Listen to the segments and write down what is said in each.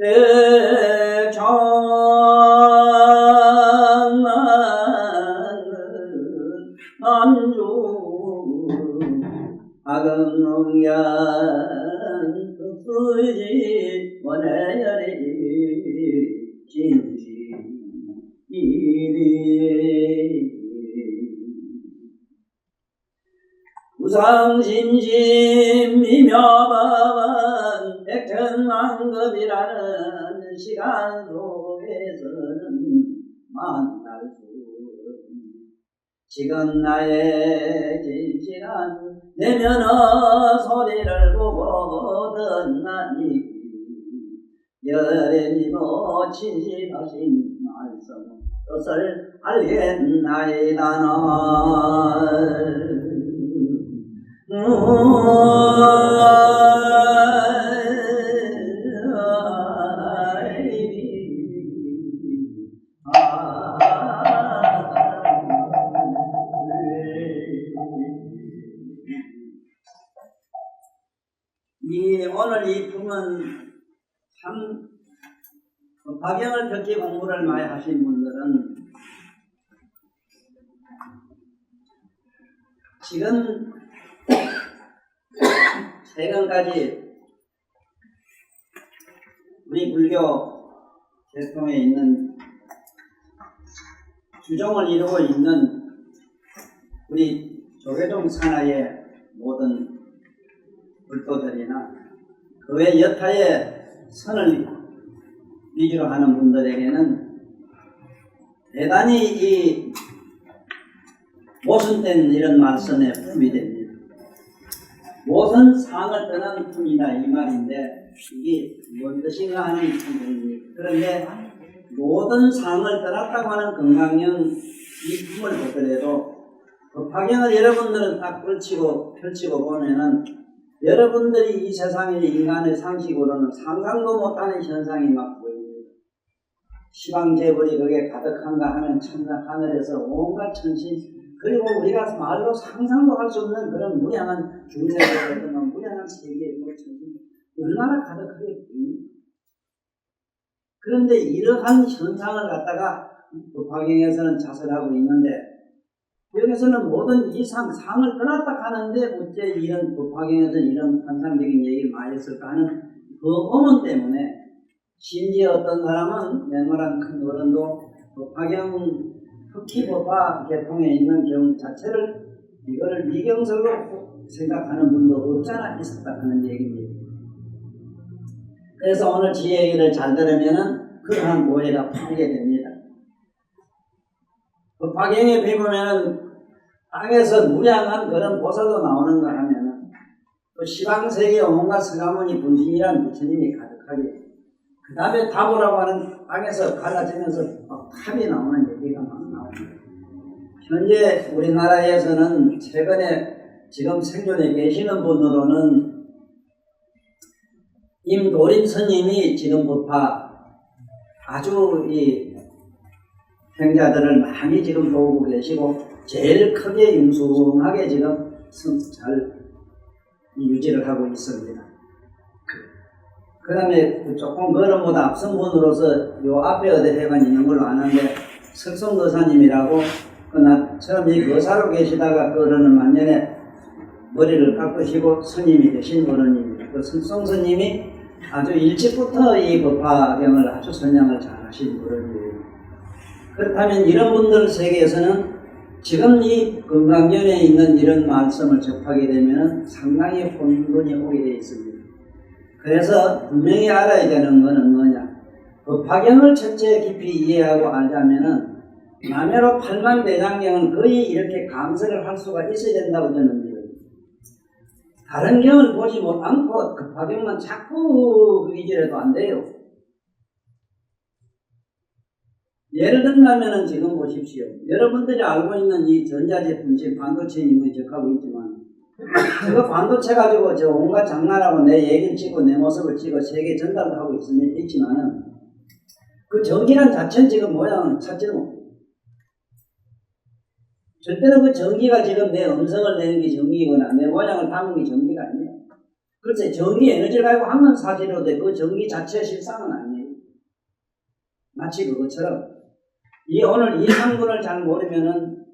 대장나는 안주 아금농년 흑수지 원해열이 진실이리 우상심심이며만 백천만급이라는 시간 속에서는 만날 수 지금 나의 진실한 내면의 소리를 보고 듣나니 여래니도 진실하신 말씀 뜻을 알겠나이다 날 오늘 이 품은 참 박영을 듣기 공부를 많이 하신 분들은 지금 최근까지 우리 불교 계통에 있는 주종을 이루고 있는 우리 조계종 산하의 모든 불도들이나 그 외 여타의 선을 위주로 하는 분들에게는 대단히 이 모순된 이런 말씀에 품이 됩니다. 모든 상을 떠난 품이다 이 말인데 이게 뭔 뜻인가 하는 품입니다. 그런데 모든 상을 떠났다고 하는 건강형 이 품을 보더라도 법화경을 여러분들은 딱 펼치고 보면은 여러분들이 이 세상의 인간의 상식으로는 상상도 못하는 현상이 막 보입니다. 시방재벌이 그게 가득한가 하면 천상 하늘에서 온갖 천신 그리고 우리가 말로 상상도 할 수 없는 그런 무량한 중세계라든가 무량한 세계의 천신 얼마나 가득하게 보입니다. 그런데 이러한 현상을 갖다가 법화경에서는 자설하고 있는데 여기서는 모든 이 상을 떠났다 하는데 어째 이런 법화경에서 이런 환상적인 얘기를 많이 했을까 하는 그 어문 때문에 심지어 어떤 사람은 맹월한 큰 어른도 법화경 흑기법화 계통에 있는 경 자체를 이거를 미경설로 생각하는 분도 없잖아 있었다 하는 얘기입니다. 그래서 오늘 지 얘기를 잘 들으면은 그러한 오해가 풀리게 됩니다. 법화경에 비보면은 땅에서 무량한 그런 보살도 나오는가 하면은 또 시방세계에 온갖 서가모니 분신이라는 부처님이 가득하게 그 다음에 다보라고 하는 땅에서 갈라지면서 막 탑이 나오는 얘기가 막 나옵니다. 현재 우리나라에서는 최근에 지금 생존에 계시는 분으로는 임도림 스님이 지금 법화 아주 이 행자들을 많이 지금 도우고 계시고 제일 크게 융숭하게 지금 잘 유지를 하고 있습니다. 그 다음에 조금 걸음보다 앞선 분으로서 요 앞에 어디 회관이 있는 걸로 아는데 석성거사님이라고 처음 이 거사로 계시다가 그러는 만년에 머리를 깎으시고 스님이 되신 어른입니다. 그 석성스님이 아주 일찍부터 이 법화경을 아주 선양을 잘 하신 어른이에요. 그렇다면 이런 분들 세계에서는 지금 이 금강경에 있는 이런 말씀을 접하게 되면 상당히 혼돈이 오게 되어 있습니다. 그래서 분명히 알아야 되는 것은 뭐냐? 법화경을 첫째 깊이 이해하고 알자면은 남해로 팔만대장경은 거의 이렇게 감설을 할 수가 있어야 된다고 저는 믿어요. 다른 경을 보지 않고 법화경만 자꾸 위주해도 안 돼요. 예를 들자면은 지금 보십시오. 여러분들이 알고 있는 이 전자제품, 지금 반도체 님이 적하고 있지만, 제가 반도체 가지고 저 온갖 장난하고 내 얘기를 찍고 내 모습을 찍어 세계 전달을 하고 있지만은, 그 전기란 자체는 지금 모양을 찾지는 못해요. 절대로 그 전기가 지금 내 음성을 내는 게 전기이거나 내 모양을 담은 게 전기가 아니에요. 그렇지, 전기 에너지를 가지고 하는 사실인데 그 전기 자체의 실상은 아니에요. 마치 그것처럼 오늘 이 상분을 잘 모르면은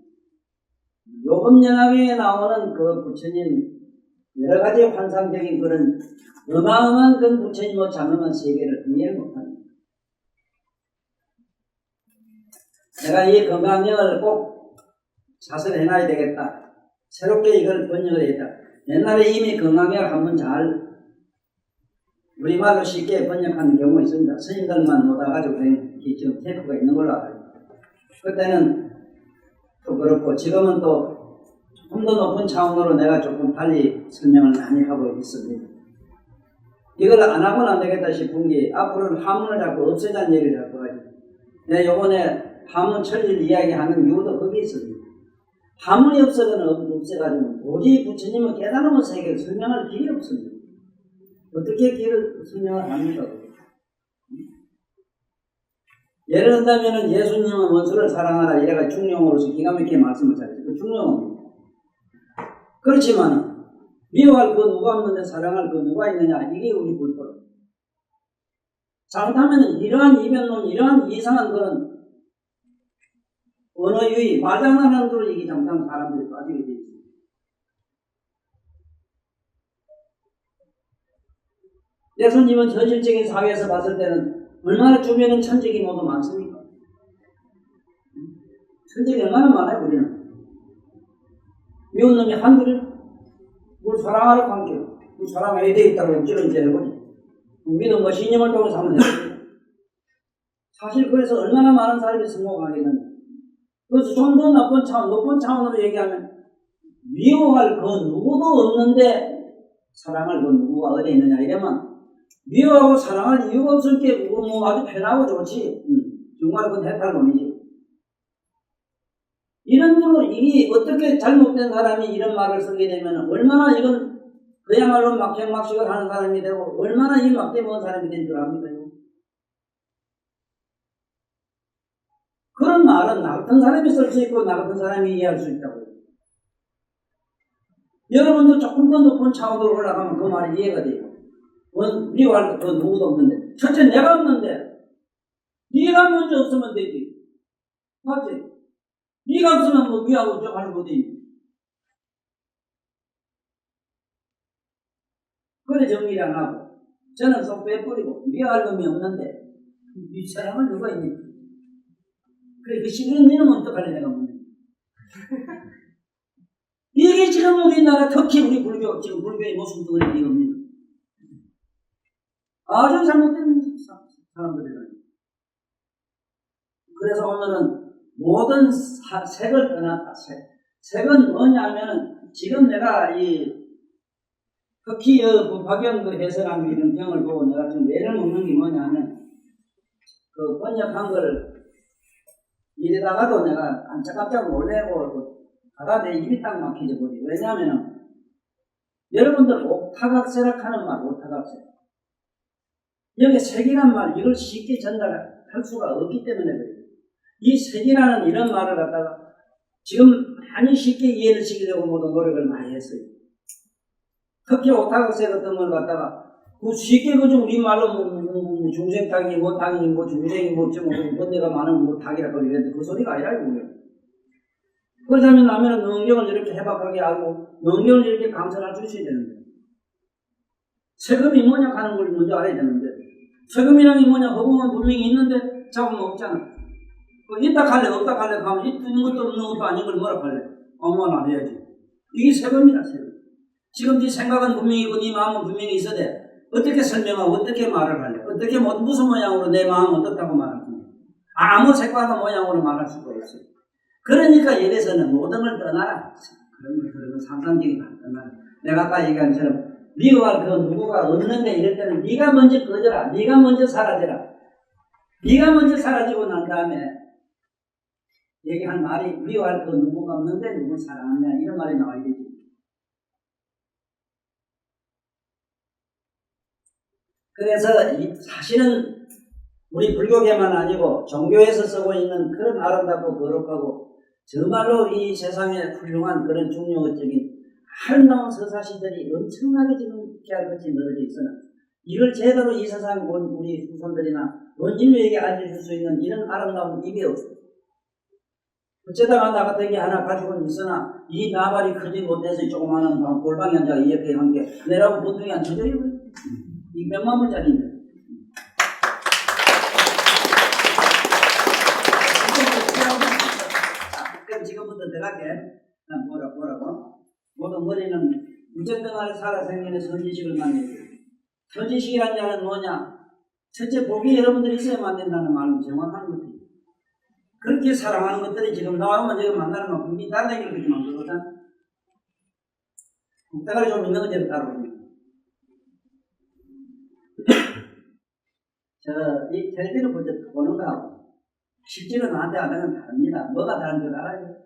요금연합에 나오는 그 부처님 여러 가지 환상적인 그런 어마어마한 그 부처님의 장엄한 세계를 이해를 못합니다. 내가 이 건강령을 꼭 사설해놔야 되겠다. 새롭게 이걸 번역을 했다. 옛날에 이미 건강령을 한번 잘 우리말로 쉽게 번역한 경우가 있습니다. 스님들만 못 와가지고 지금 테이프가 있는 걸로 알아요. 그때는 또 그렇고 지금은 또 좀 더 높은 차원으로 내가 조금 달리 설명을 많이 하고 있습니다. 이걸 안 하고는 안 되겠다 싶은 게 앞으로는 화문을 자꾸 없애자는 얘기를 자꾸 하죠. 내가 요번에 화문 천리를 이야기하는 이유도 거기 있습니다. 화문이 없애가지고 도저히 부처님의 깨달음의 세계를 설명할 길이 없습니다. 어떻게 길을 설명을 합니까? 예를 든다면 예수님은 원수를 사랑하라 이래가 중용으로서 기가 막히게 말씀을 잘했어요. 그 중용은 그렇지만 미워할 그 누가 없는데 사랑할 그 누가 있느냐 이게 우리 불법. 잘못하면 이러한 이변론 이러한 이상한 그런 언어유의 말장난하는 대로 이게 잘못하면 사람들이 빠지게 돼 있어요. 예수님은 현실적인 사회에서 봤을 때는 얼마나 주변은 천적이 모두 많습니까? 천적이 얼마나 많아요 우리는. 미운 놈이 한둘이 뭘 사랑하라고 한 게 사랑해야 되겠다고 찌른지 해보지. 믿은 거 신념을 통해서 하면 되거든요. 사실 그래서 얼마나 많은 사람이 성공하겠는데 그래서 좀 더 높은 차원으로 얘기하면 미워할 그 누구도 없는데 사랑할 그 누구가 어디 있느냐 이러면 미워하고 사랑할 이유가 없을 게 아주 편하고 좋지. 정말 그건 해탈론이지. 이런 대로 이게 어떻게 잘못된 사람이 이런 말을 쓰게 되면 얼마나 이건 그야말로 막행막식을 하는 사람이 되고 얼마나 이 막대먹은 사람이 된 줄 압니까? 그런 말은 나 같은 사람이 쓸 수 있고 나 같은 사람이 이해할 수 있다고요. 여러분도 조금 더 높은 차원으로 올라가면 그 말이 이해가 돼요. 미워할 그 누구도 없는데 첫째 내가 없는데 네가 먼저 없으면 되지. 맞지? 네가 없으면 뭐 미워하고 저 하는 거지. 그래 정리를 안 하고 저는 속 빼버리고 미워할 놈이 없는데 이 사람은 누가 있니? 그래 그 시끄러운 니는 어떡할래 내가 묻는 이게 지금 우리나라 특히 우리 불교 지금 불교의 모습 덩어리 이겁니다. 아주 잘못된 사람들이에요. 그래서 오늘은 모든 색을 떠났다. 색은 뭐냐면은 지금 내가 특히 박영 해설한 이런 경을 보고 내가 좀 예를 먹는 게 뭐냐면 그 번역한 걸 이러다가도 내가 깜짝깜짝 놀래고 하다 내 입이 딱 막히죠. 왜냐하면 여러분들 옥타각세락 하는 말 옥타각세 여기 색이란 말 이걸 쉽게 전달할 수가 없기 때문에 그래요. 이 색이라는 이런 말을 갖다가 지금 많이 쉽게 이해를 시키려고 모두 노력을 많이 했어요. 특히 옥타각세 같은 걸 갖다가 쉽게 그저 우리말로 중생탁이 뭐 탁이 뭐 중생이 뭐 번뇌가 많은 뭐 탁이라고 그러는데 그 소리가 아니라 이거예요. 그러자면 나면은 능경을 이렇게 해박하게 알고 능경을 이렇게 감찰할 수 있어야 되는데 세금이 뭐냐 하는 걸 먼저 알아야 되는데 세금이란 게 뭐냐 허공은 분명히 있는데 자금은 없잖아. 있다 갈래 없다 갈래 하면 있는 것도 없는 것도 아닌 걸 뭐라 할래? 아무거나 안 해야지. 이게 세금이다 세금. 지금 네 생각은 분명히 있고 네 마음은 분명히 있어야 돼. 어떻게 설명하고 어떻게 말을 할래? 어떻게 무슨 모양으로 내 마음은 어떻다고 말할 거냐? 아무 색깔과 모양으로 말할 수가 없어요. 그러니까 여기서는 모든 걸 떠나라. 그런 상상적인 걸 떠나라. 내가 아까 얘기한 것처럼 미워할 그 누구가 없는데 이럴 때는 네가 먼저 꺼져라. 네가 먼저 사라져라. 네가 먼저 사라지고 난 다음에 얘기한 말이 미워할 그 누구가 없는데 누굴 사랑하느냐 이런 말이 나와야 되지. 그래서 사실은 우리 불교계만 아니고 종교에서 쓰고 있는 그런 아름답고 거룩하고 정말로 이 세상에 훌륭한 그런 중요적인 아름다운 서사시들이 엄청나게 지금 깨알같이 늘어져 있으나 이걸 제대로 이 세상 본 우리 후손들이나 온 인류에게 알려줄 수 있는 이런 아름다운 입이 없어. 어쩌다가 나 같은 게 하나 가지고는 있으나 이 나발이 크지 못해서 조그마한 골방이 앉아 이 옆에 함께 내라고 보통이 안 쳐져요. 이 몇만 불짜리인데. 그럼 지금부터 들어갈게. 뭐라고? 모든 머리는 무정등하게 살아 생기는 선지식을 만들고 선지식이라는 자는 뭐냐? 첫째 복이 여러분들이 있어야만 된다는 말은 정확한 것들이 그렇게 사랑하는 것들이 지금 나오면 지금 만나는 건 분명히 다른 얘기를 그렇게 만들거든. 국대가리 좀 있는 것처럼 따라오네. 이 텔레비를 보는 거하고 실제로 나한테 하는 건 다릅니다. 뭐가 다른 줄 알아요?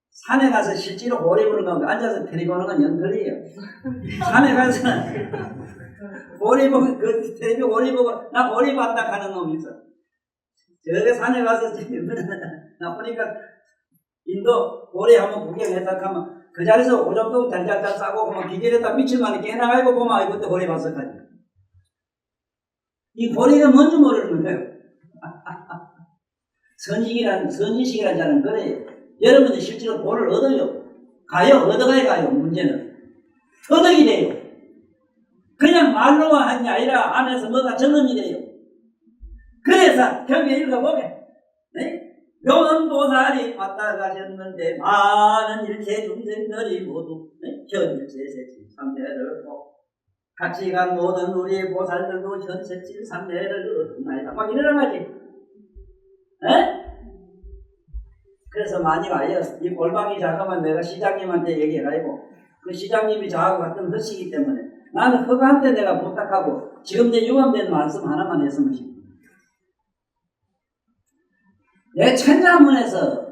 산에 가서 실제로 오래 보는 거하고 앉아서 텔레비 보는 건 영 틀려요. 산에 가서 오래 보고 그 텔레비 오래 보고 나 오래 봤다 하는 놈이 있어. 저기 산에 가서 나 보니까 인도 오래 한번 구경했다 하면 그 자리에서 오줌도 달달달 싸고 그만 기계에다 미칠만이 깨나가고 보면 그때 오래 봤어 가지. 이 고리가 뭔지 모르는 거예요. 선지식이라는 자는 그래요. 여러분들 실제로 고를 얻어요. 얻어가요. 문제는 터득이 돼요. 그냥 말로만 하는 게 아니라 안에서 뭐가 전염이 돼요. 그래서 경에 읽어보게. 네? 명언보살이 왔다 가셨는데 많은 일체 중생들이 모두 현일세세 3대를 같이 간 모든 우리 보살들도 현세칠 3대를 얻었나이다. 막 이러는 거지. 에? 그래서 많이 와요. 이 골방이 잠깐만 내가 시장님한테 얘기해가지고 그 시장님이 저하고 같은 허시기 때문에 나는 허가한테 내가 부탁하고 지금 내 유감된 말씀 하나만 했으면 싶어. 내 천자문에서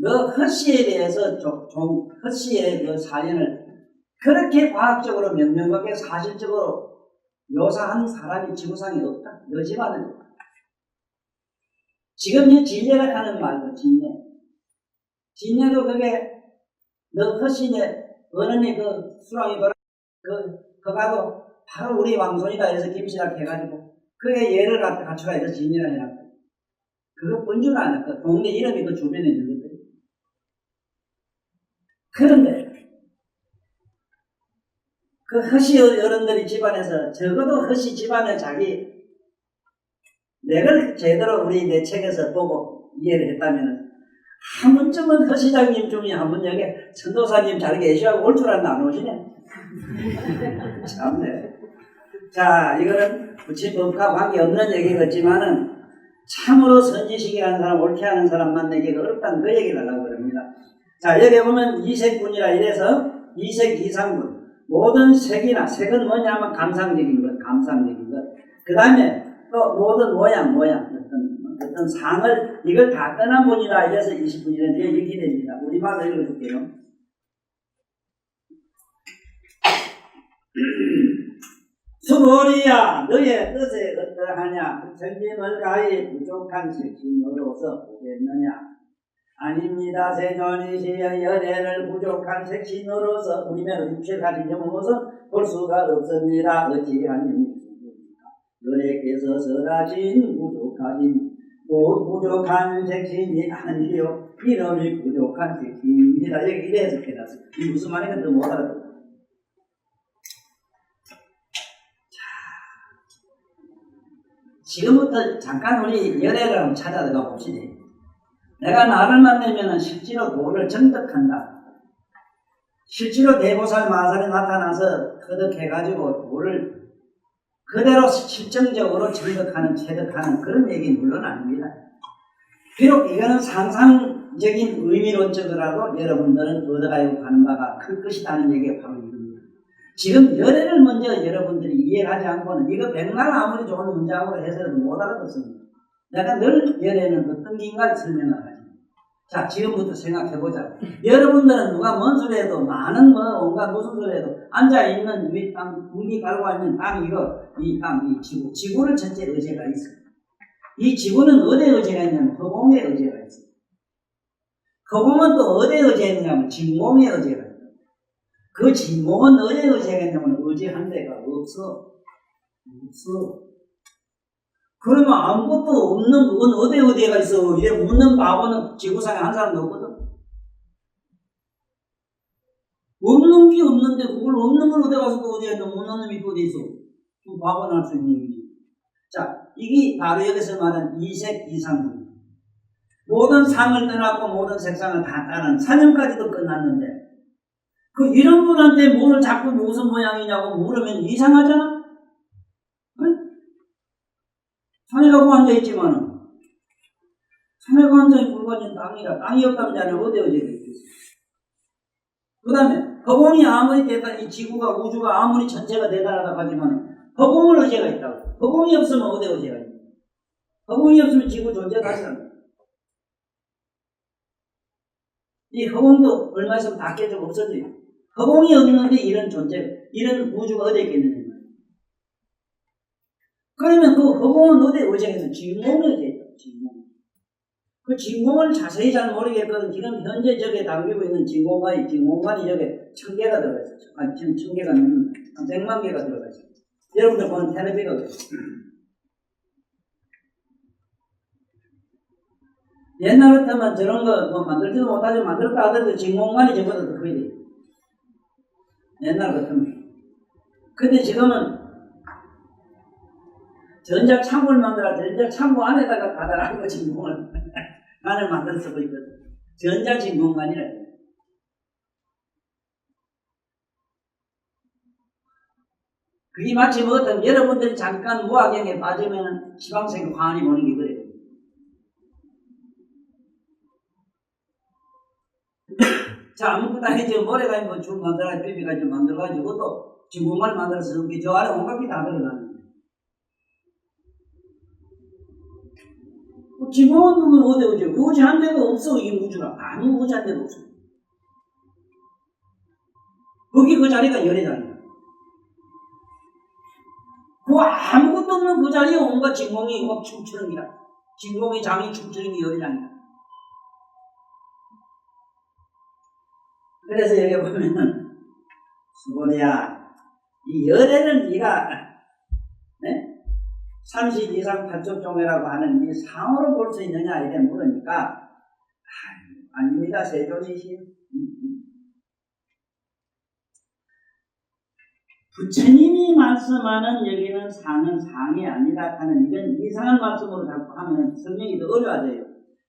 그 허씨에 대해서 허씨의 그 사연을 그렇게 과학적으로 명명하게 사실적으로 묘사한 사람이 지구상에 없다. 여지만은 없다. 지금 이 진례라 하는 말도 진례. 진례도 그게 너 허씨네 어른이 그 수랑이 돌아 그가도 바로 우리 왕손이다 해서 김씨라 해가지고 그게 예를 갖춰가 해서 진례라 해놨다. 그것뿐줄 아나. 그 동네 이름이 그 주변에 있는 것들이. 그런데 그 허씨 어른들이 집안에서 적어도 허씨 집안에 자기 내가 제대로 우리 내 책에서 보고 이해를 했다면 한 번쯤은 허시장님 중에 한 번 여기 천도사님 잘 계시하고 올 줄 알았는데 안 오시네. 참네. 자, 이거는 부치법과 관계없는 얘기겠지만은 참으로 선지식이라는 사람, 옳게 하는 사람 만나기가 어렵다는 그 얘기를 하려고 합니다. 자, 여기 보면 이색군이라 이래서 이색 이상군. 모든 색이나 색은 뭐냐면 감상적인 것, 감상적인 것. 그 다음에 또 모든 모양, 어떤 상을 이걸 다 떠난 분이다. 이래서 20분이라는 데 이렇게 됩니다. 우리말로 읽어줄게요. 수고리야 너의 뜻에 어떠하냐 전진을 가히 부족한 색신으로서 보겠느냐 아닙니다. 세존이시여 연애를 부족한 색신으로서 우리면 육체 가진 점으로서 볼 수가 없습니다. 어찌하니 너에게서 설하신 부족한 색신이 아니요 이놈이 부족한 색신입니다. 여기 이래 해석해놨어요. 이 무슨 말인지 못 알아듣고 지금부터 잠깐 우리 연애를 한번 찾아 들어가 봅시다. 내가 나를 만나면 실제로 도를 정득한다. 실제로 대보살 마살이 나타나서 터득해가지고 도를 그대로 실정적으로 정득하는, 체득하는 그런 얘기는 물론 아닙니다. 비록 이거는 상상적인 의미론적으로라도 여러분들은 얻어가려고 하는 바가 클 것이라는 얘기가 바로 이겁니다. 지금 연애를 먼저 여러분들이 이해하지 않고는 이거 백날 아무리 좋은 문장으로 해서는 못 알아듣습니다. 내가 늘 연애는 어떤 긴가 설명을 하지. 자, 지금부터 생각해보자. 여러분들은 누가 뭔 소리 해도 많은 온갖 무슨 소리 해도 앉아있는 이 땅, 공기 갈고 있는 땅 이 땅, 이 지구. 지구를 전체 의제가 있어요. 이 지구는 어디에 의제가 있냐면 허공에 의제가 있어요. 허공은 또 어디에 의지했느냐면 진공에 의지해요. 그 진공은 어디에 의지했냐면 의지한 데가 없어. 그러면 아무것도 없는 그건 어디에 의지가 있어. 이래 없는 바보는 지구상에 한 사람도 없거든. 없는 게 없는데 그걸 없는 걸 어디 가서 또 어디에 없는 놈이 또 어디 있어. 좀 바보는 할 수 있는 얘기지. 자, 이게 바로 여기서 말하는 이색 이상. 모든 상을 떠났고 모든 색상을 다 따는 사념까지도 끝났는데 그 이런 분한테 뭘 자꾸 무슨 모양이냐고 물으면 이상하잖아? 응? 산에 가고 앉아있지만은 산에 가고 앉아있는 물건이 땅이라 땅이 없다면 자네 어디에 있겠어? 그 다음에 허공이 아무리 대단, 이 지구가 우주가 아무리 전체가 대단하다고 하지만 허공을 의지가 있다고. 허공이 없으면 어디에 의지가 있냐? 허공이 없으면 지구 존재가 하지 않아. 이 허공도 얼마 있으면 다 깨지고 없어져요. 허공이 없는데 이런 존재, 이런 우주가 어디에 있겠느냐. 그러면 그 허공은 어디에 의지해서 진공에 의지했다. 진공. 그 진공을 자세히 잘 모르겠거든. 지금 현재 저게 담기고 있는 진공관이 저게 1000개가 들어가 있어요. 아니, 지금 1000개가 넘는 100만 개가 들어가 있어요. 여러분들 보는 텔레비가 그래요. 옛날 같으면 저런 거 뭐 만들지도 못하지 만들었다 하더라도 진공관이 저보다 더 커야 돼요. 옛날 같으면. 근데 지금은 전자창고를 만들어 전자창고 안에다가 가다라고 진공을 안을 만들어 쓰고 있거든. 전자진공관이라. 그게 마치 뭐 어떤 여러분들이 잠깐 무화경에 빠지면 지방생 화환이 오는 게 그래요. 자, 아무것도 아니죠. 모래가 뭐 줄 만들어가지고, 삐삐가 만들어가지고, 그것도 진공관을 만들어서 저 안에 온갖 게 다 들어가는 거예요. 진공은 누구는 어디 오죠? 우주한 데가 없어, 이 우주가. 아무 우주한 데가 없어. 거기 그 자리가 열의 자리야. 그 아무것도 없는 그 자리에 온갖 진공이 막 춤추는 기라. 진공의 장이 춤추는 게 열의 장이야. 그래서 여기 보면은, 수고리야, 이 열애를 네가, 네? 30 이상 8쪽 종이라고 하는 이 상으로 볼 수 있느냐, 이래 물으니까, 아닙니다, 세존이시요. 부처님이 말씀하는 여기는 상은 상이 아니다 하는 이런 이상한 말씀으로 자꾸 하면 설명이 더 어려워져요.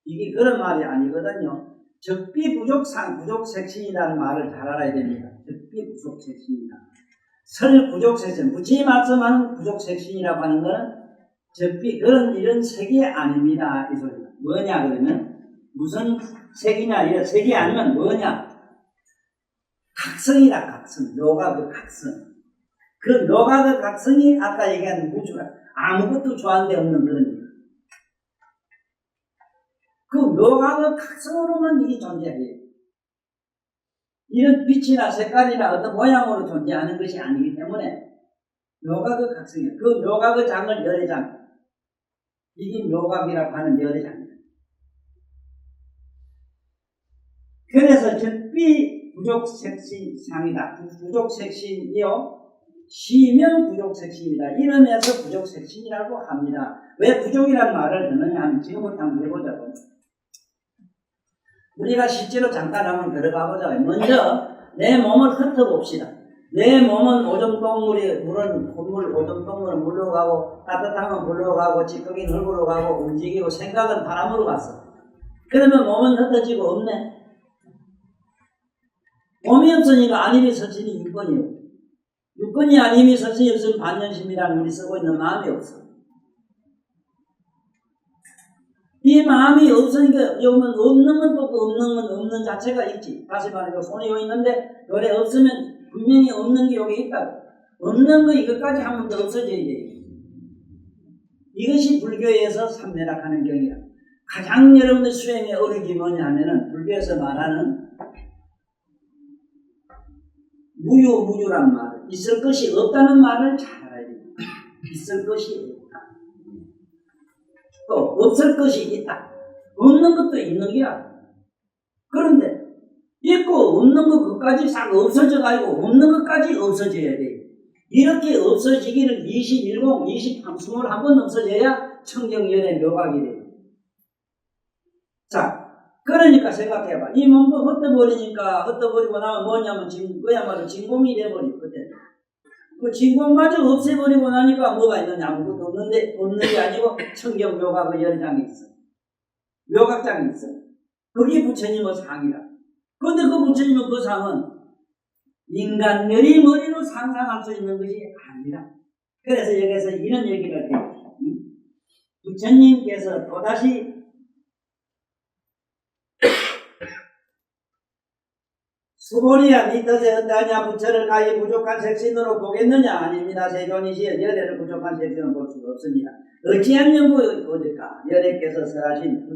이게 그런 말이 아니거든요. 적비부족상, 부족색신이라는 말을 잘 알아야 됩니다. 적비부족색신이다. 설부족색신, 부처님이 말씀하는 부족색신이라고 하는 것은 적비, 이런 색이 아닙니다. 이 소리가. 뭐냐, 그러면? 무슨 색이냐, 이런 색이 아니면 뭐냐? 각성이다, 각성. 묘가 그 각성. 그 묘가 그 각성이 아까 얘기한 우주가 아무것도 좋아하는 데 없는 그런 일. 그 묘가 그 각성으로만 이게 존재해요. 이런 빛이나 색깔이나 어떤 모양으로 존재하는 것이 아니기 때문에 묘가 그 각성이에요. 그 묘가 그 장을 열애장. 이게 묘각이라고 하는 열애장입니다. 그래서 적비 부족색신상이다. 부족색신이요. 시명 부족색신이다. 이름에서 부족색신이라고 합니다. 왜 부족이라는 말을 듣느냐 하면 지금부터 한번 해보자고. 우리가 실제로 잠깐 한번 들어가 보자고. 먼저 내 몸을 훑어봅시다. 내 몸은 오줌동물이, 물은 콧물, 오줌동물은 물로 가고, 따뜻하면 물로 가고, 찌꺼기는 흙으로 가고, 움직이고, 생각은 바람으로 갔어. 그러면 몸은 흩어지고 없네. 몸이 없으니까 안임이 설신이 육건이요. 육건이 안임이 설신이 없으면 반연심이라는 우리 쓰고 있는 마음이 없어. 이 마음이 없으니까 여기는 없는 건 또 없는 건 없는 자체가 있지. 다시 말해 손이 여기 있는데 요래 없으면 분명히 없는 게 여기 있다고. 없는 거 이것까지 하면 더 없어져야 돼. 이것이 불교에서 삼매락하는 경이야. 가장 여러분들 수행에 어려운 뭐냐 하면은 불교에서 말하는 무유란 말을, 있을 것이 없다는 말을 잘 알아야 됩니다. 있을 것이 없다. 또 없을 것이 있다. 없는 것도 있는 게야. 그런데 있고 없는 것까지 싹 없어져가지고 없는 것까지 없어져야 돼. 이렇게 없어지기를 20, 20, 30을 한번 없어져야 청정연의 묘각이 돼요. 자, 그러니까 생각해봐. 이 몸도 흩어버리고 나면 뭐냐면 그야말로 진공이 돼버리거든. 그 진공마저 없애버리고 나니까 뭐가 있느냐? 아무것도 없는 게 아니고 청정 묘각의 연장이 있어. 묘각장이 있어. 그게 부처님의 상이다. 그런데 그 부처님의 그 상은 인간들이 머리로 상상할 수 있는 것이 아니라. 그래서 여기서 이런 얘기를 해요. 부처님께서 또다시 수고리야 니 뜻에 어떠하냐 부처를 가히 부족한 색신으로 보겠느냐. 아닙니다. 세존이시여 열애를 부족한 색신으로 볼 수가 없습니다. 어찌한 연구가 어딜까. 열애께서 설하신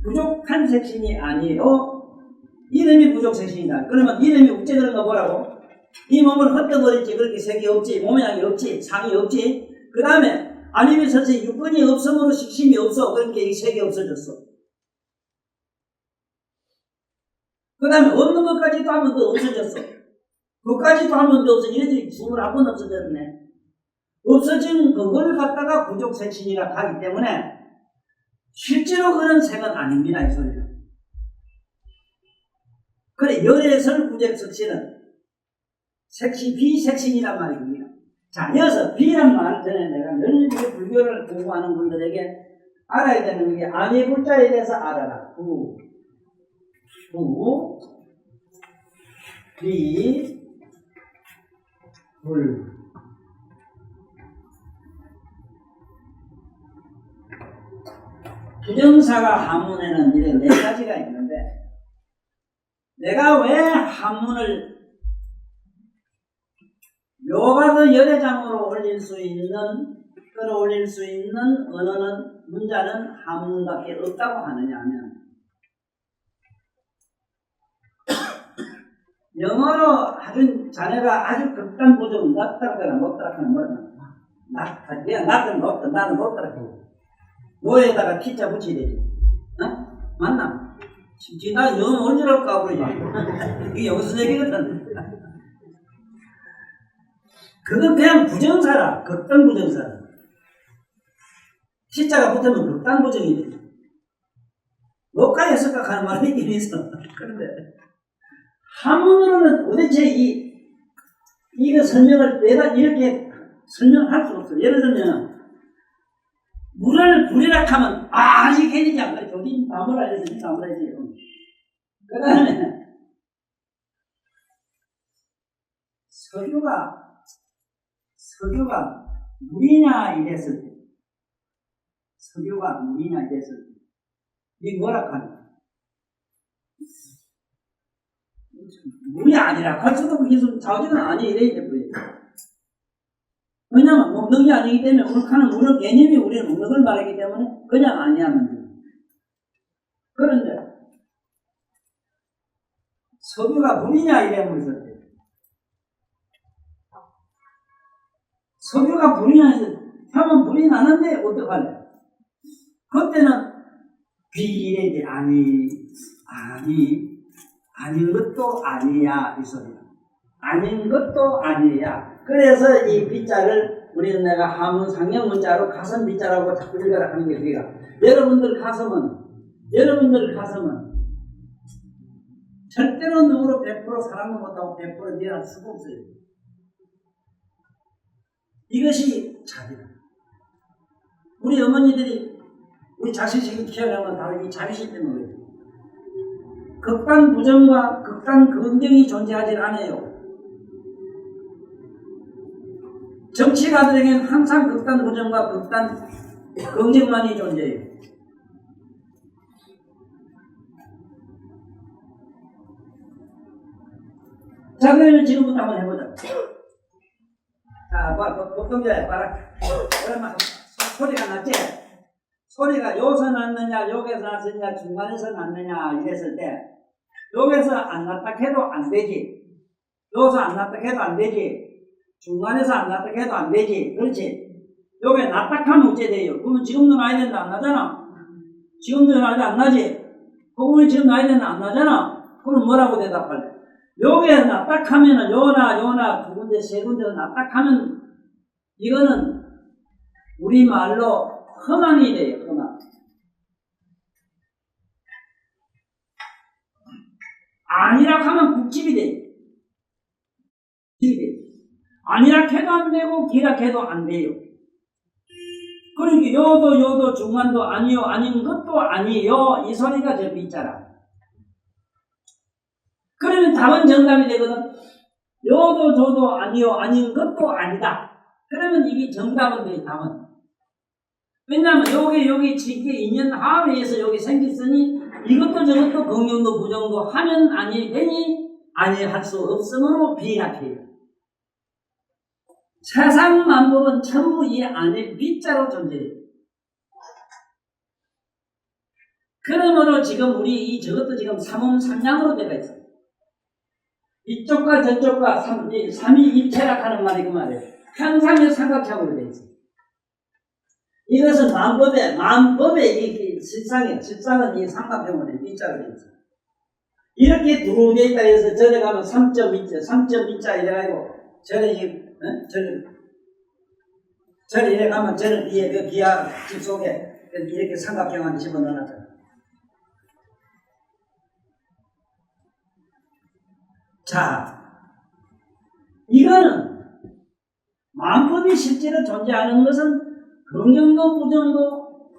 부족한 색신이 아니에요. 이름이 부족색신이다. 그러면 이름이 어째 그런가 뭐라고? 이 몸을 헛떠버리지. 그렇게 색이 없지, 모양이 없지, 상이 없지. 그 다음에 아니면 선생 육근이 없음으로 식심이 없어. 그러니까 이 색이 없어졌어. 그 다음에 없는 것까지도 한 번 더 없어졌어. 그것까지도 한 번 더 없어. 이래들이 21번 없어졌네. 없어진 그걸 갖다가 부족색신이라 하기 때문에 실제로 그런 색은 아닙니다. 이 소리가. 그래, 열애설 부적석신은 비색신이란 말입니다. 자, 이어서 비란 말 전에 내가 늘 불교를 공부하는 분들에게 알아야 되는 게 아니불자에 대해서 알아라. 비, 불. 부정사가 한문에는 이런 4가지가 있는데 내가 왜 한문을 묘각의 열애장으로 끌어올릴 수 있는 언어는 문자는 한문밖에 없다고 하느냐 하면 영어로 자네가 아주 극단 부정 낮다거나 높다거나 뭐는 낮든 높든 나는 높다고 뭐에다가 키자 붙여야 되지. 어? 맞나? 나 영어 언제라고 까부르지? 이게 여기서 얘기거든. 그건 그냥 부정사라. 극단 부정사라. 시자가 붙으면 극단 부정이 돼. 녹화에 석각하는 말이 있긴 있어. 그런데 한문으로는 도대체 이거 설명을 내가 이렇게 설명할 수 없어. 예를 들면 물을 불이라 하면 이게 괜히냐. 조림 담을 알려주지 담을 알려주지. 그 다음에 석유가 물이냐 이랬을 때 이 뭐라 하냐. 물이 아니라 갈수록 무슨 자우지는 아니 이래야 될 거예요. 왜냐면 먹는 게 아니기 때문에 물카는 물의 개념이 우리는 먹는 걸 말하기 때문에 그냥 아니하면 돼요. 그런데 석유가 물이냐 이래면 있을 때 석유가 물이냐 해서 하면 물이 나는데 어떡할래? 그때는 비이래지 아닌 것도 아니야 이 소리야. 아닌 것도 아니야. 그래서 이 비자를 우리는 내가 한문 상형 문자로 가슴 비자라고 자꾸 읽어라 하는 게 그게가. 여러분들 가슴은 절대로 누구로 100% 사랑도 못하고 100% 미안할 수가 없어요. 이것이 자비다. 우리 어머니들이 우리 자식이 키워내면 바로 이 자비심 때문에 그래요. 극단 부정과 극단 긍정이 존재하지 않아요. 정치가들에게는 항상 극단 부정과 극단 긍정만이 존재해요. 자, 그러면 지금부터 한번 해보자. 자, 복동자야, 봐라. 오랜만에 소리가 났지? 소리가 여기서 났느냐, 여기서 났느냐, 중간에서 났느냐, 이랬을 때, 여기서 안 났다 해도 안 되지. 여기서 안 났다 해도 안 되지. 중간에서 안 났다 해도 안 되지. 그렇지? 여기 났다 하면 어째 돼요? 그러면 지금도 나야 된다, 안 나잖아? 지금도 나야 안 나지? 그거 지금 나이는 안 나잖아. 그럼 뭐라고 대답할래? 여기에 납작하면은 요나 두 군데 세 군데 납작하면 이거는 우리말로 험한이 돼요. 험한. 아니라 하면 국집이 돼요. 아니라 해도 안 되고 기라 해도 안 돼요. 그러니까 요도 중간도 아니요 아닌 것도 아니요 이 소리가 저 빗자라. 그러면 답은 정답이 되거든. 요도 저도 아니요 아닌 것도 아니다. 그러면 이게 정답은 돼. 답은. 왜냐하면 여기 지게 인연 합의에서 여기 생겼으니 이것도 저것도 긍정도 부정도 하면 아니 되니 아니 할 수 없으므로 비약해요. 세상 만법은 전부 이 안에 빗자로 존재해요. 그러므로 지금 우리 저것도 지금 삼음삼양으로 되어 있어요. 이쪽과 저쪽과 삼위일체락하는 말이 그 말이에요. 항상의 삼각형으로 되어 있어요. 이것은 만법의 이 실상이에요. 실상은 이 삼각형으로 빗자로 되어 있어요. 이렇게 두루 되어 있다 해서 전에 가면 3.2자 이래가지고 저는 이래 가면 저는 이 그 기하 집 속에 이렇게 삼각형을 집어넣어놨잖아요. 자, 이거는 만법이 실제로 존재하는 것은 긍정도 부정도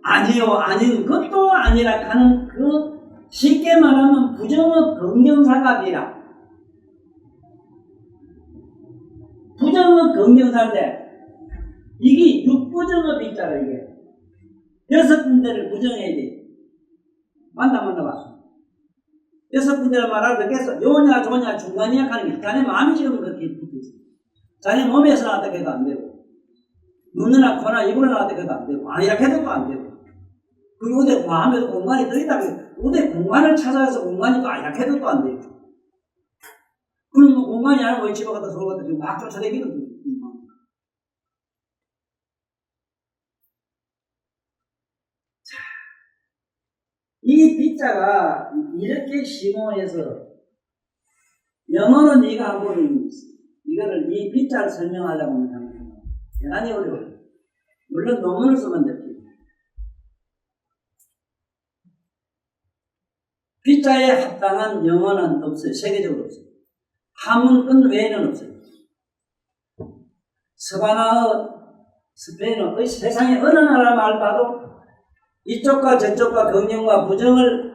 아니요 아닌 것도 아니라 하는 그 쉽게 말하면 부정의 긍정사각이라. 부정의 긍정사인데 이게 육부정의 빗자라. 이게 6군데를 부정해야 돼. 만나봐. 6군데를 말하면 되겠어. 요냐 조냐 중간이야 하는 게 자네 마음이 지금 그렇게 붙어있어. 자네 몸에서 나왔다 해도 안 되고 눈이나 코나 입으로 나왔다 해도 안 되고 아니라 해도 또 안 되고 그리고 어디 마음에도 공간이 떠있다고 어디 공간을 찾아서 공간이 또 아니라 해도 또 안 되고 그럼 뭐 공간이 아니라 왜 집에 갔다 서울 갔다 지금 막 쫓아다니거든. 자, 이 빗자가 이렇게 심오해서 영어로 네가 한번 이거를 이 빗자를 설명하려고 하면 대단히 어려워요. 물론 논문을 쓰면 됩니다. 빗자에 합당한 영어는 없어요. 세계적으로 없어요. 한문권 외에는 없어요. 서바나어, 스페인어, 세상에 어느 나라 말 봐도 이쪽과 저쪽과 긍정과 부정은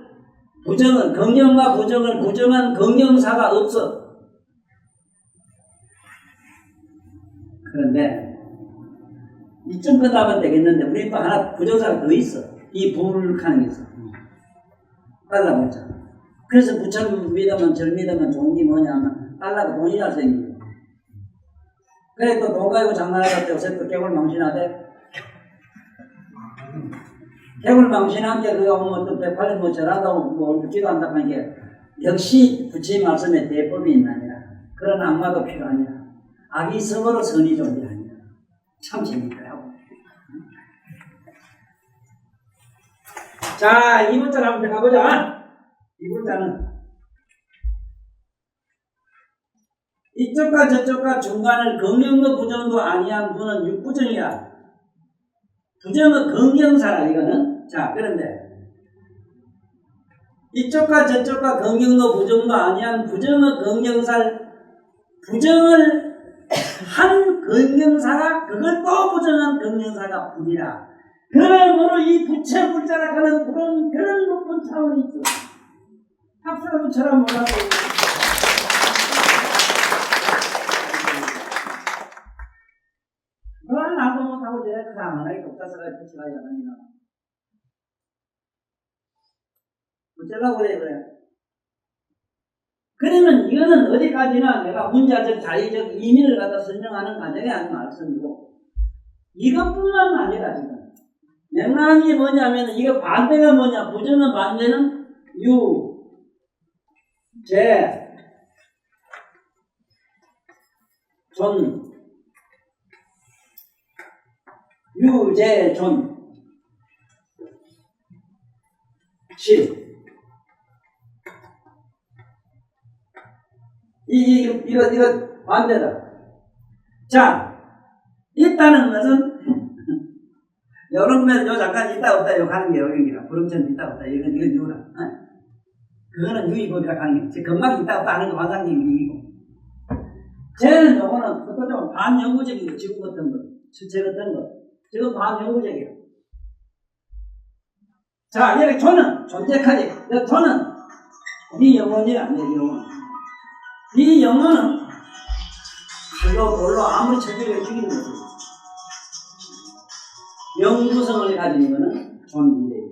긍정과 부정을 부정한 긍정사가 없어. 그런데 이쯤 끝나면 되겠는데 우리 또 하나 부정사가 더 있어. 이 불하는 게 있어. 달라붙자. 그래서 부처님 믿으면 절 믿으면 좋은 게 뭐냐면 달라고 돈이 잘 생겨요. 그래 또 돈 가지고 장난할 때 요새 또 개굴 망신하대. 개굴 망신한 게 그거 뭐 또 108년 뭐 절한다고 뭐 듣지도 않다는 게 역시 부처님 말씀에 대법이 있나니라. 그런 악마도 필요하니라. 악이 성으로 선이 존재하니라. 참 재밌더라고. 자, 이 문자를 한번 가보자. 이 문자는 이쪽과 저쪽과 중간을 긍정도 부정도 아니한 분은 육부정이라. 부정은 긍정사라 이거는. 자, 그런데 이쪽과 저쪽과 긍정도 부정도 아니한 부정의 긍정사를 부정을 한 긍정사가 그걸 또 부정한 긍정사가 불이라. 그러므로 이 부처 불자라 하는 그런 높은 차원이 있어. 학사가 부처라 몰라도 그걸 나도 못하고 제가 가만하게 독자서가 부처가 야단이나 어쩌려고 그래. 그러면 이거는 어디까지나 내가 문자적 자의적 의미를 갖다 설명하는 과정이 아닌 말씀이고 이것뿐만 아니라 지금 맥락이 뭐냐면 이거 반대가 뭐냐. 부정의 반대는 유, 제, 존, 유, 제, 존. 실. 이거 반대다. 자, 있다는 것은 여러분은 요 잠깐 있다 없다 요 가는 게 여기입니다. 부름처럼 있다 없다 이건 유라. 그거는 유의법이라 하는 게 금방 있다 없다 하는 거 환상적인 유의법. 쟤는 요거는 그것도 좀 반영구적인 거, 지구 같은 거, 실체 같은 거. 지금 반영구적이에요. 자, 이렇게 저는 존재까지. 저는 이 영혼이야, 내 영혼. 이 영혼은 칼로 돌로 아무리 체질을 죽이는 거지. 영구성을 가진 거는 존재예요.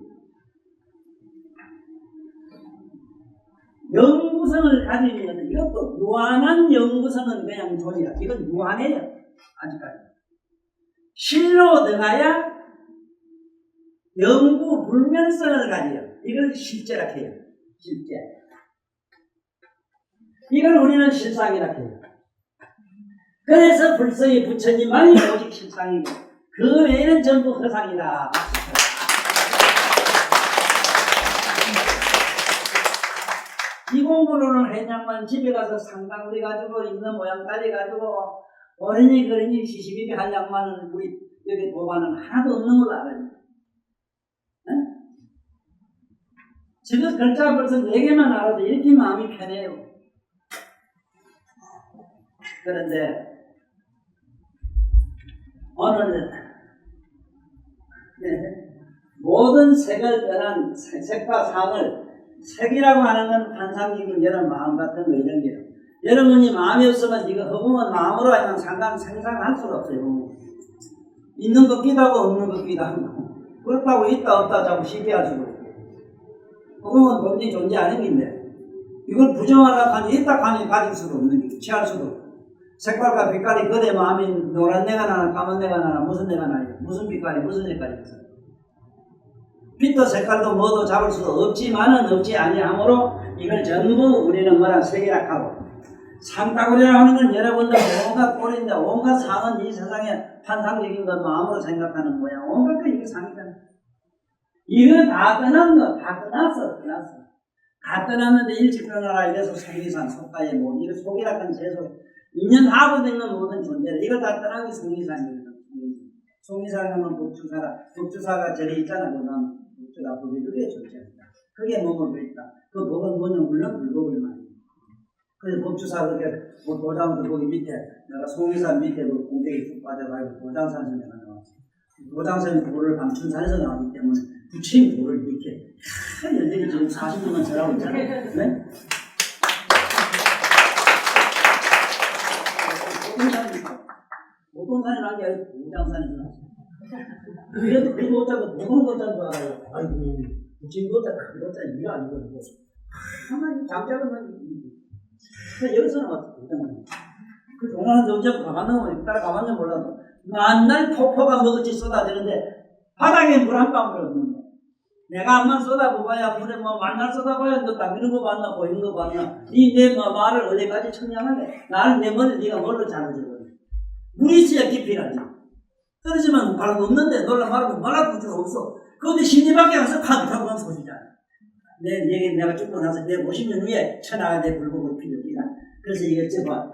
영구성을 가진 것은 이것도 무한한 영구성은 그냥 존이야. 이건 무한해요. 아직까지. 실로 들어가야 영구 불면성을 가져요. 이걸 실제라 해요. 실제. 이걸 우리는 실상이라 해요. 그래서 불성이 부처님만이 오직 실상이고 그 외에는 전부 허상이다. 이 공부를 해냐면 집에 가서 상담을 해가지고 있는 모양 따져가지고 어린이 그린이 시시비비 할 양만은 우리 여기 도반은 하나도 없는 걸로 알아요. 지금 글자 벌써 4개만 알아도 이렇게 마음이 편해요. 그런데 오늘 모든 색을 떠난 색과 상을 색이라고 하는 건 환상적인 여러분 마음 같은 거 이런 게요. 여러분이 마음이 없으면 이거 허공은 마음으로 하면 생산할 수가 없어요. 있는 것 같기도 하고 없는 것 같기도 하고 그렇다고 있다 없다 자꾸 시비할 수도 없고 허공은 본디 존재하는 건데 이걸 부정하려고 하니 있다 하니 가질 수도 없는 게 취할 수도 없고 색깔과 빛깔이 그대 마음이 노란 내가 나나 까만 내가 나나 무슨 내가 나요 무슨 빛깔이 무슨 색깔이 있어요. 빛도 색깔도 뭐도 잡을 수도 없지만은 없지 아니하므로 이걸 전부 우리는 뭐라 색이라 하고 상따구리라 하는 건 여러분들 온갖 꼴인데 온갖 상은 이 세상에 환상적인 것 마음으로 생각하는 거야. 온갖 거 이게 상이잖아. 이거 다 떠난 거 다 떠났어. 다 떠났는데 일찍 떠나라 이래서 속리산 속가의 몸 이거 속이라 한 재소 인연 하고 되는 모든 존재를 이걸 다 떠난 게 속리산이거든. 속리산 하면 법주사가 저리 있잖아. 그다음 법주사 법이 그게 존재한다. 그게 몸을 고 있다. 그 법은 뭐냐 물론 불법을 말이야. 그래서 법주사 그렇게 도장도 거기 밑에 내가 속리산 밑에 그 공백이 쭉 빠져가지고 도장산에서 내가 나왔어. 도장산이 돌을 감춘 산에서 나왔기 때문에 부처님 돌을 이렇게 여전히 지금 40년만 전하고 있잖아. 네? 보통산에 나온 게 아니고 도장산에서 나왔어. 그래도 그 도자가 보통 도자인 줄 알아요. 아이고 부처님 도자 큰 도자 이거 아니거든요. 가만히 잠자면 여기서는 어떻게 그 동안은 언제 가봤는 따라 가봤는 몰라도 만날 폭포가 먹었지 쏟아지는데 바닥에 물 한 방울 없는데 내가 한번 쏟아봐야 물에 뭐 만날 쏟아봐야 너 담기는 거 봤나 보이는 거 봤나 니 내 말을 어디까지 청량하게 나는 내 머리 네가 뭘로 자르지거든 물이 있어야 깊이 가지 떨어지면 바람 없는데 놀라 말하면 말할 것도 없어 그런데 심리밖에 가서 파악하고 소리잖아 내가 죽고 나서 내 50년 후에 천하가 내 불법을 피웁니다. 그래서 이게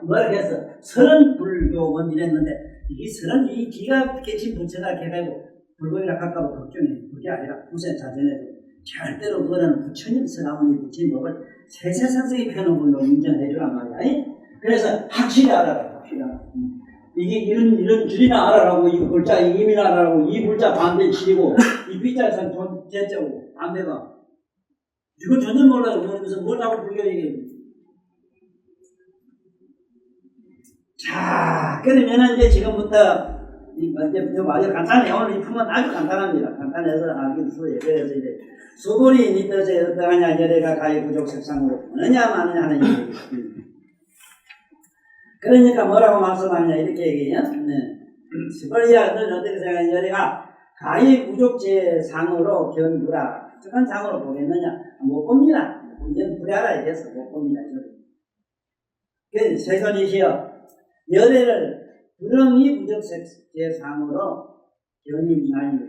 뭐라 해서 설은불교원 이랬는데 이게 설은 이 기가 깨친 부처가 개가고 불법이라 할까봐 걱정해. 그게 아니라 우선 자전에도 절대로 그거는 부처님 서나무니 부처님 법을 세세상세히 펴놓은 걸로 인정해 주란 말이야. 그래서 확실히 알아라. 확실히 알아. 이게 이런 줄이나 알아라고 이 글자 이미나 알아라고 이 글자 반대 치고 이 빗자선 존재자고 반대가 이거 전혀 몰라요. 그래서 뭘 자꾸 불교 얘기해. 자, 그러면은 이제 지금부터 이제 아주 간단해요. 오늘 이 품은 아주 간단합니다. 간단해서 알기 수에 그래서 이제 수돌이 니 뜻에 어떠하냐 열애가 가히 부족 색상으로 어느냐 마느냐 하는 얘기. 그러니까 뭐라고 말씀하느냐 이렇게 얘기해요. 스벌리아는 어떻게 생각하냐 열애가 가히 부족제 상으로 견두라. 어떤 상으로 보겠느냐? 못 봅니다. 이제는 불야라 이래서 못 봅니다. 그 세선이시여 열애를 부렁이 부적제 상으로 견인하니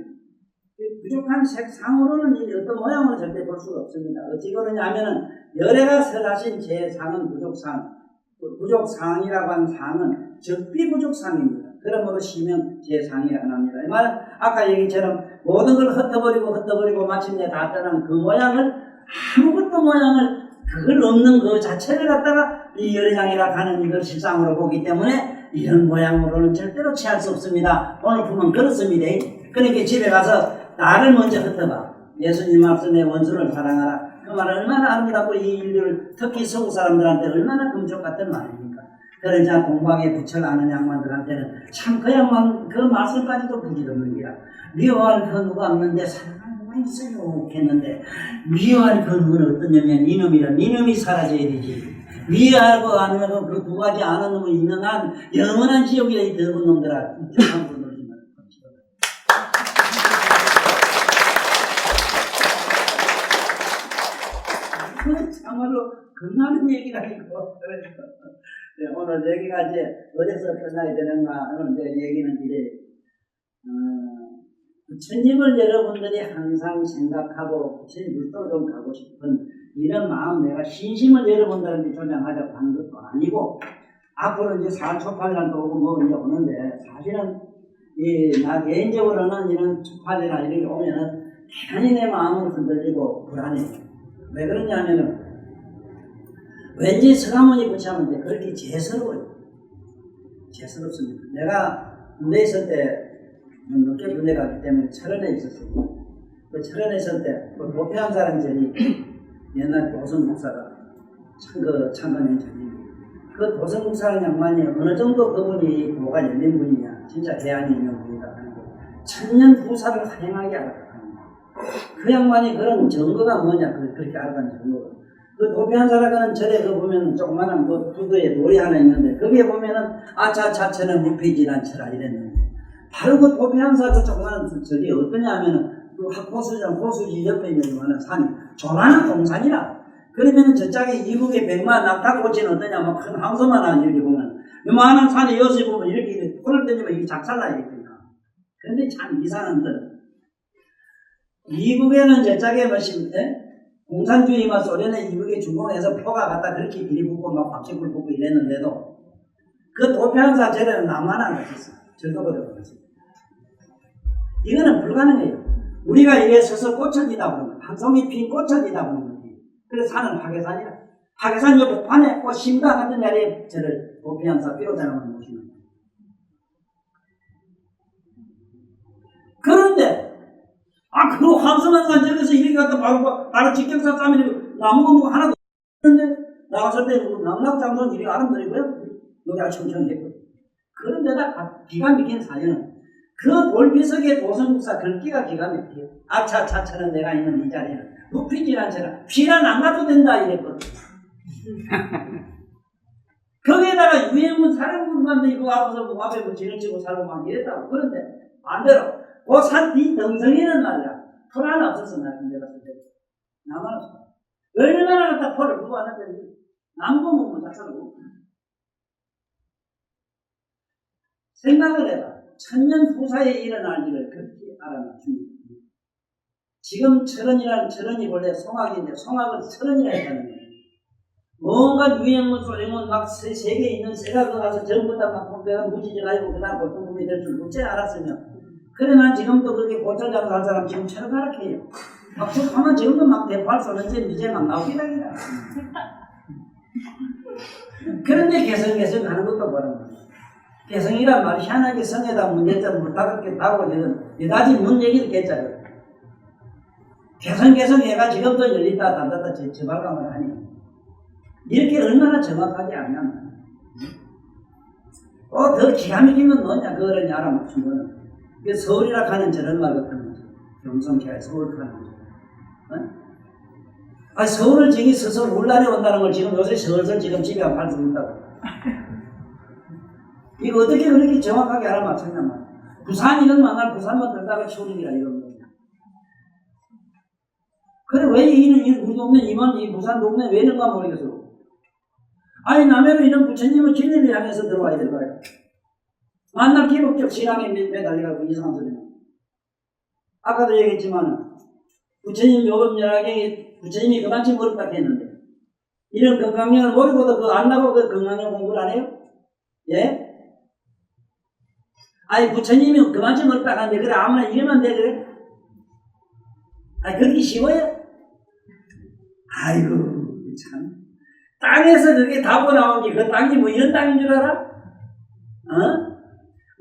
부족한 색상으로는 이 어떤 모양으로 절대 볼 수가 없습니다. 어찌 그러냐 하면은 열애가 설하신 제 상은 부족상, 부족상이라고 하는 상은 적비부족상입니다. 그러므로 시면 제 상이 안 합니다. 이 말은 아까 얘기처럼 모든 걸 흩어버리고 마침내 다 떠난 그 모양을 아무것도 모양을 그걸 없는 그 자체를 갖다가 이 열애장이라 하는 이걸 실상으로 보기 때문에 이런 모양으로는 절대로 취할 수 없습니다. 오늘 보면 그렇습니다. 그러니까 집에 가서 나를 먼저 흩어봐. 예수님 앞서 내 원수를 사랑하라. 그 말은 얼마나 아름답고 이 인류를 특히 서구 사람들한테 얼마나 금쪽 같은 말입니까? 그러자 공방에 부처를 아는 양반들한테는 참 그 양반 그 말씀까지도 부질없는 기라. 미워할 그 누가 없는데 사랑할 누가 있어요 했는데 미워할 그 누구는 어떠냐면 이놈이라. 이놈이 사라져야 되지. 미워하고 아니면 그 두 가지 아는 놈은 있는 한 영원한 지옥이라. 이 더러운 놈들아. 함부로 놀지 마. 참말로 겁나는 얘기라니까. 네, 오늘 얘기가 이제 어디서 끝나야 되는가. 오늘 이제 얘기는 이제 부처님을 여러분들이 항상 생각하고 부처님 물도로 좀 가고 싶은 이런 마음, 내가 신심을 여러분들한테 조장하자고 하는 것도 아니고, 앞으로 이제 사초팔년도 오고 뭐 이제 오는데, 사실은 나 개인적으로는 이런 초팔이나 이런 게 오면은 대단히 내 마음은 흔들리고 불안해요. 왜 그러냐면은 왠지 서가모니 부처님한테 그렇게 죄스러워요. 죄스럽습니다. 내가 군대에 있을 때 늦게 군대 갔기 때문에 철원에 있었어요. 그 철원에 있을 때 그 도피한 사람 전이 옛날 도성 목사가 참관인 전이 그 도성 목사는 양반이 어느 정도 그분이 도가 열린 분이냐, 진짜 대안이 있는 분이다 하는 거 천년 후사를 환영하게 알았다. 그 양반이 그런 증거가 뭐냐, 그렇게 알아간 증거가. 그 도피한 사람은 절에 그 보면 조그마한 그 두두에 돌이 하나 있는데, 거기에 보면은 아차차차는 무피지란 철아 이랬는데, 바로 그 도피한 사람 조그마한 절이 어떠냐 하면은 그 호수지 옆에 있는 거는 산이 조그마한 동산이라. 그러면은 저쪽에 이북에 백마 낙타꽃은 어떠냐, 뭐 큰 황소만 하는 이렇게 보면, 요만한 산에 여기 보면 이렇게 풀을 던지면 이게 작살나 있거든요. 그런데 참 이상한 건, 이북에는 저쪽에 뭐시 공산주의만 소련의 이북에 중공해서 표가 갖다 그렇게 길이 붙고 막 박쥐불 붙고 이랬는데도 그 도피한 사절에는 나만 안 갔었어. 절도버려 버렸어. 이거는 불가능해요. 우리가 이래 서서 꽂혀지다 보면, 한 송이 핀 꽂혀지다 보면, 그래서 산은 파괴산이라. 파괴산 옆에 판에 꼭 심당 같은 자리에 저를 도피한 사 삐로자라만 모시는 거예요. 그런데 그 황성한 산 저기서 이렇게 갖다 바로 직경산 싸면 나무가 하나도 없는데, 나갔을 때 남락장소는 이렇게 아름드리고요. 여기가 청청했고. 그런데다 기가 막힌 사연은, 그 돌비석의 도성국사 글귀가 기가 막혀요. 아차차차는 내가 있는 이 자리는 묵피지란 채라 피란 안 가도 된다 이랬거든. 거기에다가 유해문 사령군관들이 그 앞에서 그 앞에 뭐 진을 치고 살고 막 이랬다고. 그런데 반대로 그 산 뒤 덩성이는 말이야. 풀 하나 없었어. 나 군대 갔을 때. 나만 없어. 얼마나 갖다 풀을 구하는데 남도 못 작살하고. 생각을 해봐. 천년 후사에 일어날 일을 그렇게 알아맞춥니다. 지금 철원이 원래 송악인데 송악을 철원이라 했다는 거예요. 뭔가 유행문 소리문 막 세계에 있는 새가 가서 전부 다막 내가 무지져가지고 그 다음 보통금이 될 줄 어째 알았으면. 그래 난 지금도 그렇게 고철장 갈 사람 지금 철을 가르쳐요. 막 하면 지금도 막 대포할 쏘는지 이제 막 나오기다. 그런데 개성 하는 것도 보는 거예요. 개성이란 말이 희한하게 성에다 문제점 물타갑게 따고 여다지 문 얘기를 했잖아요. 개성 얘가 지금도 열렸다 닫았다 재발감을 하니 이렇게 얼마나 정확하게 알면 더 기가 막힌 건 뭐냐 그거를 알아맞춘 거는 서울이라 하는 저런 말 같은 거죠. 경성케 서울 하는 거죠. 서울을 저기 서서 울란에 온다는 걸 지금 요새 슬슬 지금 집에 안 팔 수 있다고. 이거 어떻게 그렇게 정확하게 알아맞혔냐 말이야. 부산 이런 만날 부산만 들다가 서울이라 이런 거야. 그래 왜 우리 동네 이 부산 동네 왜 있는가 모르겠어. 남해로 이런 부처님은 진리를 향해서 들어와야 될 거예요. 만날 기록적 신앙에 매달려가지고 이상한 소리는. 아까도 얘기했지만 부처님 요법연화경에 부처님이 그만큼 어렵다고 했는데 이런 건강령을 모르고도 그거 안다고 그 건강령 공부를 안 해요? 예? 아니 부처님이 그만큼 어렵다고 하는데 그래 아무나 이러면 돼 그래? 아니 그렇게 쉬워요? 아이고 참 땅에서 그게 답이 나온 게 그 땅이 뭐 이런 땅인 줄 알아? 어?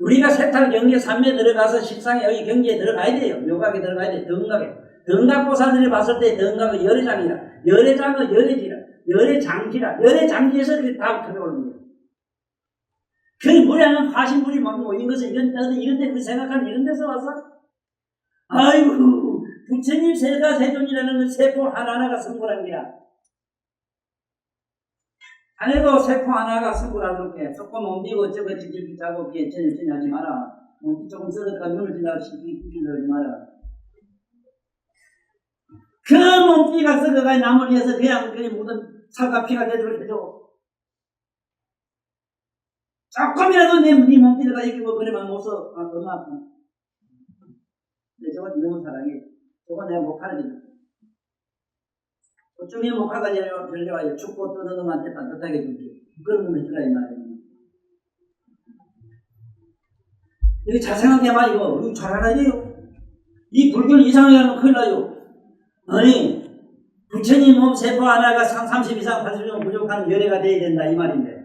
우리가 세탈 경계 삼매 들어가서 십상에 여기 경계에 들어가야 돼요. 묘각에 들어가야 돼. 덩각에. 덩각보살들이 봤을 때 덩각은 열애장이라. 열애장은 열애지라. 열애장지라. 열애장지에서 그 답이 들어오는 거예요. 그 무량한 화신물이 막 모인 것은 이런 데 그 생각하는 이런 데서 와서 아이고 부처님 세가세존이라는 건 세포 하나하나가 성불한 게야. 자네도 세포 하나가 성불하도록 해. 조금 옮기고 어쩌고 찌질찌 짜고 천천히 하지 마라. 몸이 조금 썰었다가 눈을 지나고 시기 하지 마라. 그 몸띠가 썩어가 남을 위해서 그냥 무슨 살과 피가 되도록 해줘. 조금이라도 네 몸띠가 이기고 그러면 못 써. 아, 너무 아파. 근데 저거 너무 사랑해. 저거 내가 못 가르쳐줘. 어쩌면 목화가 열려가지고 죽고 뜨는 놈한테 따뜻하게 줄게. 그런 놈 해주라 이 말이에요. 이거 잘 생각해봐 이거 잘 알아야 돼요. 이 불교를 이상하게 하면 큰일 나요. 아니 부처님 몸 세포 하나가 30 이상 80명 부족한 열애가 돼야 된다 이 말인데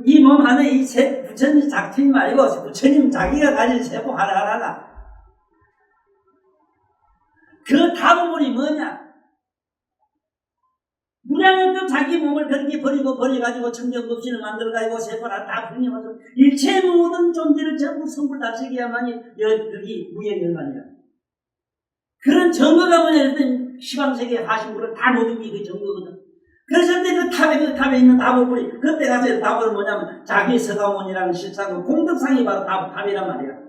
이 몸 안에 이 부처님 작품 말고 부처님 자기가 가진 세포 하나하나가 그 답은 뭐냐? 무량한 자기 몸을 그렇게 버려가지고 청정급신을 만들어가지고 세포나 다 분리하면서 일체 모든 존재를 전부 성불 다스리기야만이 여기 무예열반이라. 그런 정거가 뭐냐 했더니 시방세계 하신물을 다 모든 게 그 정거거든. 그래서 그때 그 탑에 있는 다보불이 그때 가서 답은 뭐냐면 자기 서가모니라는 실상은 공덕상이 바로 답이란 말이야.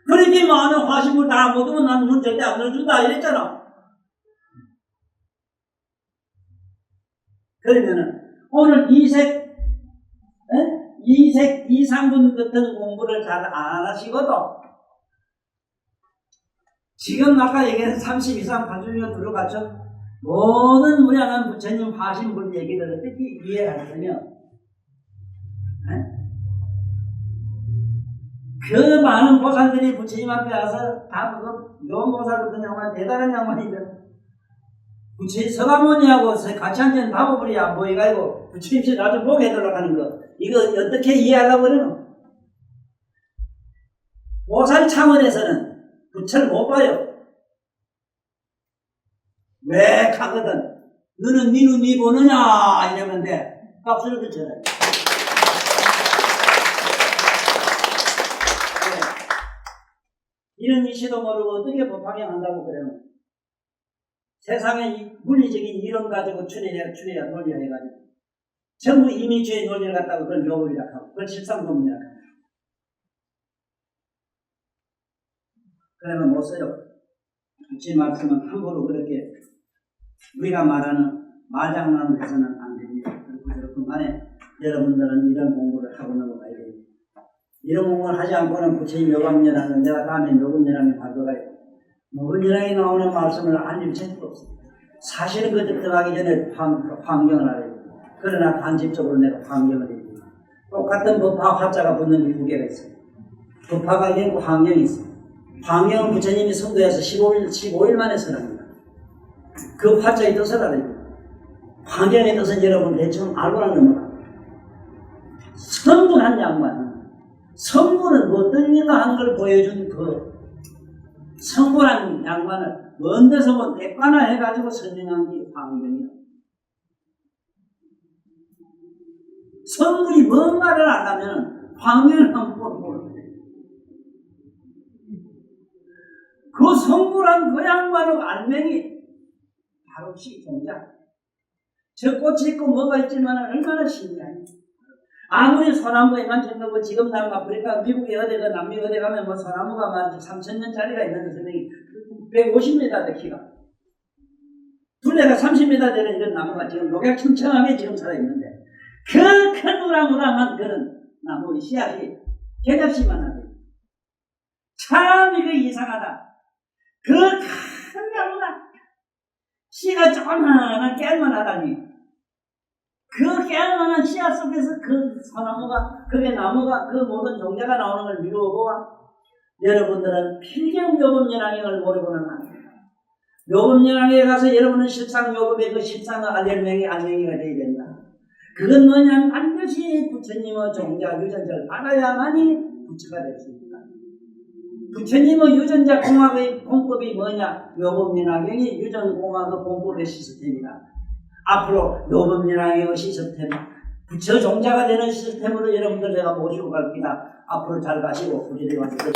그렇게 많은 화신물 다 못 오면 난 문 절대 안 열어준다 이랬잖아. 그러면은 오늘 이상분 같은 공부를 잘 안 하시고도 지금 아까 얘기한 30 이상 반주명 들어갔죠? 모든 무량한 부처님 화신분 얘기를 어떻게 이해하시면 그 많은 보살들이 부처님 앞에 와서 다 그거 묘보살도 그냥 대단한 양반이거든. 부처님 서가모니하고 같이 앉은 다보불이 안 보이가지고 부처님씨 나 좀 보게 해달라고 하는 거 이거 어떻게 이해하려고 그러노? 보살 차원에서는 부처를 못 봐요. 왜 가거든 너는 네 눈이 보느냐 이러면 돼. 박수를 쳐라. 이런 이시도 모르고 어떻게 법화경한다고 그러노? 세상의 이 물리적인 이론 가지고 추리야 논리해가지고 전부 이미주의 논리를 갖다가 그걸 요법이라고 하고 그걸 실상법이라고 하고 그러면 못 써요. 제 말씀은 함부로 그렇게 우리가 말하는 말장난을 해서는 안 됩니다. 그렇고 간에 여러분들은 이런 공부를 하고 넘어가야 됩니다. 이런 공부를 하지 않고는 부처님 묘감연하는 내가 다음에 묘금연하면 발도가요. 묘금연하에 나오는 말씀을 알릴 책도 없습니다. 사실은 그 들어가기 전에 환경을 알아요. 그러나 간접적으로 내가 환경을 해줍니다. 똑같은 법화 화자가 붙는 게 두 개가 있어요. 법화가 있고 환경이 있어요. 환경은 부처님이 성도에서 15일 만에 설합니다. 그 화자의 뜻을 알아요. 환경의 뜻은 여러분 대충 알고는 넘어갑니다. 성불한 양반은 성불은 어떤 일인가 하는 걸 보여준 그 성불한 양반을 먼 데서 뭐 대관화 해가지고 설명한 게 환경이야. 성불이 뭔가를 알려면 환경을 한번 보는 거예요. 그 성불한 그 양반의 알맹이 바로 시종자. 저 꽃이 있고 뭐가 있지만 얼마나 신기하니. 아무리 소나무에만 생각하고 지금 난 아프리카 미국에 어디가 남미 어디 가면 뭐 소나무가 만 3,000년짜리가 있는데 선생님 150m 대 키가 둘레가 30m 되는 이런 나무가 지금 녹약 청청하게 지금 살아있는데 그 큰 우랑우랑한 그런 나무의 씨앗이 개잡씨만 하네. 참 이거 이상하다. 그 큰 나무가 씨가 조그마한 깨알만하다니. 그 깨알만한 씨앗 속에서 그 소나무가, 그게 나무가, 그 모든 종자가 나오는 걸 미루어 보아. 여러분들은 필경 요법연왕행을 모르고는 안 됩니다. 요법연왕에 가서 여러분은 실상 요법의 그 13의 알열명이 안명이가 되어야 된다. 그건 뭐냐면 반드시 부처님의 종자 유전자를 받아야만이 부처가 될 수 있다. 부처님의 유전자 공학의 공법이 뭐냐? 요법연왕행이 유전공학의 공법의 시스템이다. 앞으로 요법연왕행의 시스템, 부처 종자가 되는 시스템으로 여러분들 내가 모시고 갈 겁니다. 앞으로 잘 가시고 부지런히 만들어